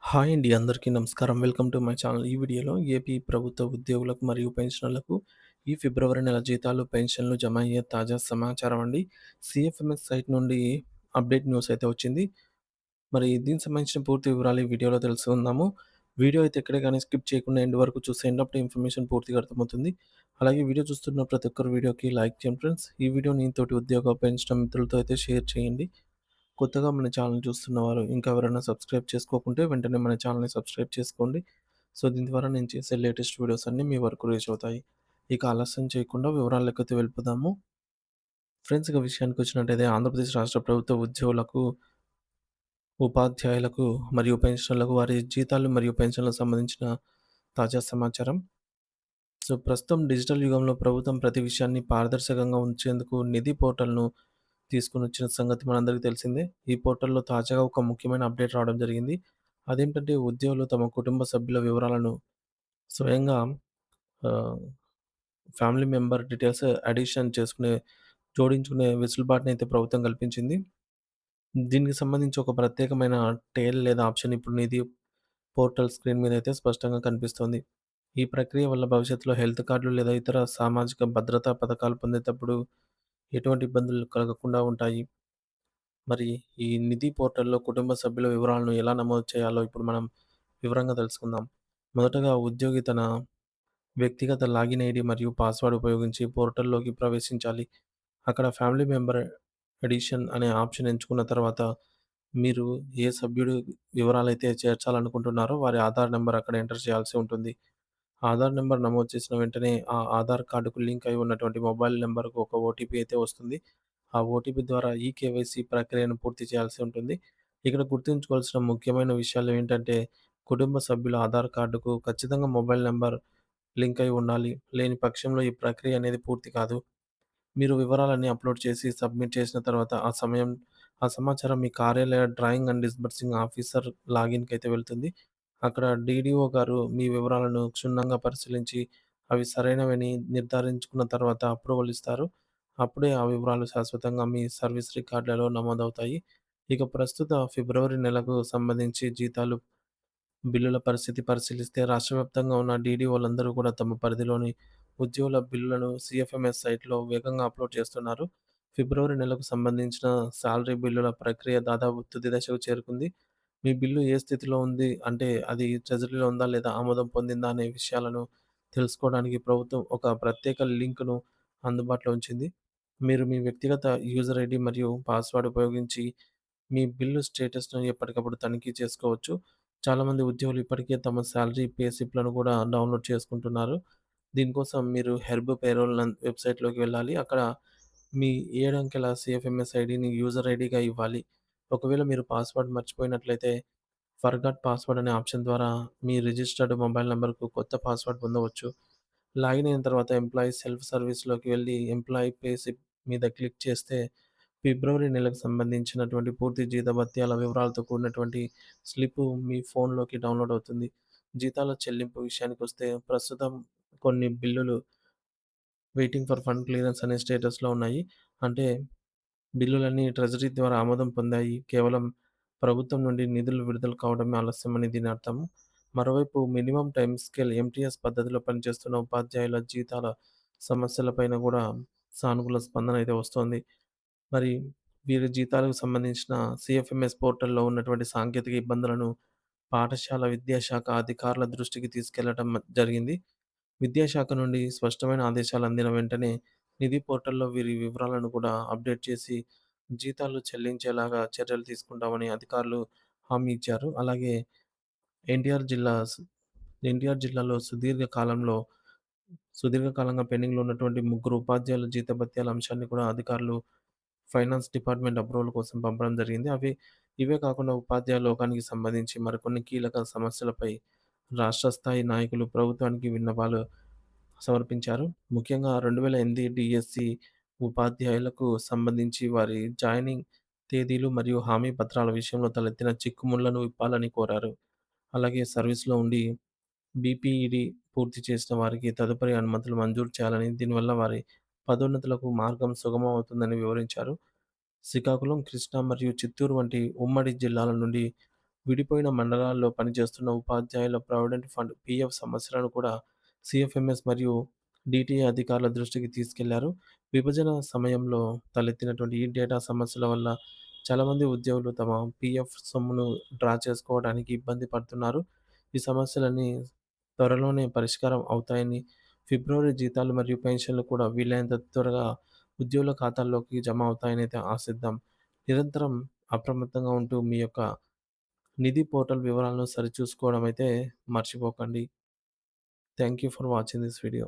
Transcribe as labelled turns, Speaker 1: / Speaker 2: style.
Speaker 1: Hi అండి. అందరికీ నమస్కారం. Welcome to my channel. ఈ వీడియోలో ఏపీ ప్రభుత్వ ఉద్యోగులకు మరియు పెన్షనర్లకు ఈ ఫిబ్రవరి నెల జీతాలు, పెన్షన్‌లు జమ అయ్యే తాజా సమాచారం అండి. సీఎఫ్ఎంఎస్ సైట్ నుండి అప్డేట్ న్యూస్ అయితే వచ్చింది. మరి దీనికి సంబంధించిన పూర్తి వివరాలు ఈ వీడియోలో తెలుసుకుందాము. వీడియో అయితే ఎక్కడ గాని స్కిప్ చేయకుండా ఎండ్ వరకు చూసేయండి. అప్పుడే ఇన్ఫర్మేషన్ పూర్తిగా అర్థమవుతుంది. అలాగే వీడియో చూస్తున్న ప్రతి ఒక్కరు వీడియోకి లైక్ చేయండి ఫ్రెండ్స్. ఈ వీడియోని తోటి ఉద్యోగ, పెన్షన్ మిత్రులతో అయితే షేర్ చేయండి. కొత్తగా మన ఛానల్ చూస్తున్నవారు ఇంకా ఎవరైనా సబ్స్క్రైబ్ చేసుకోకుంటే వెంటనే మన ఛానల్‌ని సబ్స్క్రైబ్ చేసుకోండి. సో, దీని ద్వారా నేను చేసే లేటెస్ట్ వీడియోస్ అన్నీ మీ వరకు రీచ్ అవుతాయి. ఇక ఆలస్యం చేయకుండా వివరాల్లోకైతే వెళ్ళిపోదాము. ఫ్రెండ్స్ ఇక విషయానికొచ్చినట్టయితే ఆంధ్రప్రదేశ్ రాష్ట్ర ప్రభుత్వ ఉద్యోగులకు, ఉపాధ్యాయులకు మరియు పెన్షనర్లకు వారి జీతాలు మరియు పెన్షన్‌లకు సంబంధించిన తాజా సమాచారం. సో, ప్రస్తుతం డిజిటల్ యుగంలో ప్రభుత్వం ప్రతి విషయాన్ని పారదర్శకంగా ఉంచేందుకు నిధి పోర్టల్‌ను తీసుకొనొచ్చిన సంగతి మనందరికీ తెలిసిందే. ఈ పోర్టల్‌లో తాజాగా ఒక ముఖ్యమైన అప్డేట్ రావడం జరిగింది. అదేంటంటే ఉద్యోగులు తమ కుటుంబ సభ్యుల వివరాలను స్వయంగా ఆహ్, ఫ్యామిలీ మెంబర్ డీటెయిల్స్ అడిషన్ జోడించుకునే వెసులుబాటునైతే ప్రభుత్వం కల్పించింది. దీనికి సంబంధించి ఒక ప్రత్యేకమైన టేల్ లేదా ఆప్షన్ ఇప్పుడు నిధి పోర్టల్ స్క్రీన్ మీద అయితే స్పష్టంగా కనిపిస్తోంది. ఈ ప్రక్రియ వల్ల భవిష్యత్తులో హెల్త్ కార్డులు లేదా ఇతర సామాజిక భద్రతా పథకాలు పొందేటప్పుడు ఎటువంటి ఇబ్బందులు కలగకుండా ఉంటాయి. మరి ఈ నిధి పోర్టల్‌లో కుటుంబ సభ్యుల వివరాలను ఎలా నమోదు చేయాలో ఇప్పుడు మనం వివరంగా తెలుసుకుందాం. మొదటగా ఉద్యోగి తన వ్యక్తిగత లాగిన్ ఐడీ మరియు పాస్వర్డ్ ఉపయోగించి పోర్టల్‌లోకి ప్రవేశించాలి. అక్కడ ఫ్యామిలీ మెంబర్ ఎడిషన్ అనే ఆప్షన్ ఎంచుకున్న తర్వాత మీరు ఏ సభ్యుడి వివరాలైతే చేర్చాలనుకుంటున్నారో వారి ఆధార్ నంబర్ అక్కడ ఎంటర్ చేయాల్సి ఉంటుంది. ఆధార్ నంబర్ నమోదు చేసిన వెంటనే ఆ ఆధార్ కార్డ్‌కు లింక్ అయి ఉన్నటువంటి మొబైల్ నంబర్‌కు ఒక ఓటీపీ అయితే వస్తుంది. ఆ ఓటీపీ ద్వారా ఈకేవైసీ ప్రక్రియను పూర్తి చేయాల్సి ఉంటుంది. ఇక్కడ గుర్తుంచుకోవాల్సిన ముఖ్యమైన విషయాలు ఏంటంటే, కుటుంబ సభ్యుల ఆధార్ కార్డుకు ఖచ్చితంగా మొబైల్ నంబర్ లింక్ అయి ఉండాలి. లేని పక్షంలో ఈ ప్రక్రియ అనేది పూర్తి కాదు. మీరు వివరాలన్నీ అప్‌లోడ్ చేసి సబ్మిట్ చేసిన తర్వాత ఆ సమాచారం మీ కార్యాలయ డ్రాయింగ్ అండ్ డిస్బర్సింగ్ ఆఫీసర్ లాగిన్‌కైతే వెళ్తుంది. అక్కడ డీడీఓ గారు మీ వివరాలను క్షుణ్ణంగా పరిశీలించి అవి సరైనవని నిర్ధారించుకున్న తర్వాత అప్రూవల్ ఇస్తారు. అప్పుడే ఆ వివరాలు శాశ్వతంగా మీ సర్వీస్ రికార్డులలో నమోదవుతాయి. ఇక ప్రస్తుత ఫిబ్రవరి నెలకు సంబంధించి జీతాలు, బిల్లుల పరిస్థితి పరిశీలిస్తే రాష్ట్ర వ్యాప్తంగా ఉన్న డీడీఓలందరూ కూడా తమ పరిధిలోని ఉద్యోగుల బిల్లులను సీఎఫ్ఎంఎస్ సైట్‌లో వేగంగా అప్‌లోడ్ చేస్తున్నారు. ఫిబ్రవరి నెలకు సంబంధించిన సాలరీ బిల్లుల ప్రక్రియ దాదాపు తుది దశకు చేరుకుంది. మీ బిల్లు ఏ స్థితిలో ఉంది అంటే అది ట్రెజరీలో ఉందా లేదా ఆమోదం పొందిందా అనే విషయాలను తెలుసుకోవడానికి ప్రభుత్వం ఒక ప్రత్యేక లింక్‌ను అందుబాటులో ఉంచింది. మీరు మీ వ్యక్తిగత యూజర్ ఐడీ మరియు పాస్వర్డ్ ఉపయోగించి మీ బిల్లు స్టేటస్‌ను ఎప్పటికప్పుడు తనిఖీ చేసుకోవచ్చు. చాలామంది ఉద్యోగులు ఇప్పటికే తమ సాలరీ పే స్లిప్‌లను కూడా డౌన్‌లోడ్ చేసుకుంటున్నారు. దీనికోసం మీరు హెర్బ్ పేరోల్ వెబ్‌సైట్‌లోకి వెళ్ళాలి. అక్కడ మీ 7 అంకెల సీఎఫ్ఎంఎస్ ఐడీని యూజర్ ఐడీగా ఇవ్వాలి. ఒకవేళ మీరు పాస్వర్డ్ మర్చిపోయినట్లయితే ఫర్గాట్ పాస్వర్డ్ అనే ఆప్షన్ ద్వారా మీ రిజిస్టర్డ్ మొబైల్ నంబర్‌కు కొత్త పాస్వర్డ్ పొందవచ్చు. లాగిన్ అయిన తర్వాత ఎంప్లాయీ సెల్ఫ్ సర్వీస్‌లోకి వెళ్లి ఎంప్లాయీ పే స్లిప్ మీద క్లిక్ చేస్తే ఫిబ్రవరి నెలకు సంబంధించినటువంటి పూర్తి జీతభత్యాల వివరాలతో కూడినటువంటి స్లిప్పు మీ ఫోన్‌లోకి డౌన్‌లోడ్ అవుతుంది. జీతాల చెల్లింపు విషయానికొస్తే ప్రస్తుతం కొన్ని బిల్లులు వెయిటింగ్ ఫర్ ఫండ్ క్లియరెన్స్ అనే స్టేటస్‌లో ఉన్నాయి. అంటే బిల్లులన్నీ ట్రెజరీ ద్వారా ఆమోదం పొందాయి. కేవలం ప్రభుత్వం నుండి నిధులు విడుదల కావడమే ఆలస్యమని దీని అర్థం. మరోవైపు మినిమమ్ టైమ్ స్కేల్ ఎంటీఎస్ పద్ధతిలో పనిచేస్తున్న ఉపాధ్యాయుల జీతాల సమస్యలపైన గూడా సానుకూల స్పందన అయితే వస్తోంది. మరి వీరి జీతాలకు సంబంధించిన సీఎఫ్ఎంఎస్ పోర్టల్‌లో ఉన్నటువంటి సాంకేతిక ఇబ్బందులను పాఠశాల విద్యాశాఖ అధికారుల దృష్టికి తీసుకెళ్లడం జరిగింది. విద్యాశాఖ నుండి స్పష్టమైన ఆదేశాలు అందిన వెంటనే నిధి పోర్టల్‌లో వీరి వివరాలను కూడా అప్డేట్ చేసి జీతాలు చెల్లించేలాగా చర్యలు తీసుకుంటామని అధికారులు హామీ ఇచ్చారు. అలాగే ఎన్టీఆర్ జిల్లా స్ ఎన్టీఆర్ జిల్లాలో సుదీర్ఘకాలంగా పెండింగ్‌లో ఉన్నటువంటి ముగ్గురు ఉపాధ్యాయుల జీతభత్యాల అంశాన్ని కూడా అధికారులు ఫైనాన్స్ డిపార్ట్‌మెంట్ అప్రూవల్ కోసం పంపడం జరిగింది. ఇవే కాకుండా ఉపాధ్యాయ లోకానికి సంబంధించి మరికొన్ని కీలక సమస్యలపై రాష్ట్ర స్థాయి నాయకులు ప్రభుత్వానికి విన్నపాలు సమర్పించారు. ముఖ్యంగా 2008 డీఎస్సీ ఉపాధ్యాయులకు సంబంధించి వారి జాయినింగ్ తేదీలు మరియు హామీ పత్రాల విషయంలో తలెత్తిన చిక్కుముళ్లను విప్పాలని కోరారు. అలాగే సర్వీస్‌లో ఉండి బీపీఈడీ పూర్తి చేసిన వారికి తదుపరి అనుమతులు మంజూరు చేయాలని, దీనివల్ల వారి పదోన్నతులకు మార్గం సుగమం అవుతుందని వివరించారు. శ్రీకాకుళం, కృష్ణా మరియు చిత్తూరు వంటి ఉమ్మడి జిల్లాల నుండి విడిపోయిన మండలాల్లో పనిచేస్తున్న ఉపాధ్యాయుల ప్రావిడెంట్ ఫండ్ పీఎఫ్ సమస్యలను కూడా సీఎఫ్ఎంఎస్ మరియు డీటీఏ అధికారుల దృష్టికి తీసుకెళ్లారు. విభజన సమయంలో తలెత్తినటువంటి ఈ డేటా సమస్యల వల్ల చాలామంది ఉద్యోగులు తమ పీఎఫ్ సొమ్మును డ్రా చేసుకోవడానికి ఇబ్బంది పడుతున్నారు. ఈ సమస్యలన్నీ త్వరలోనే పరిష్కారం అవుతాయని, ఫిబ్రవరి జీతాలు మరియు పెన్షన్లు కూడా వీలైనంత త్వరగా ఉద్యోగుల ఖాతాల్లోకి జమ అవుతాయనైతే ఆశిద్దాం. నిరంతరం అప్రమత్తంగా ఉంటూ మీ యొక్క నిధి పోర్టల్ వివరాలను సరిచూసుకోవడం అయితే మర్చిపోకండి. Thank you for watching this video.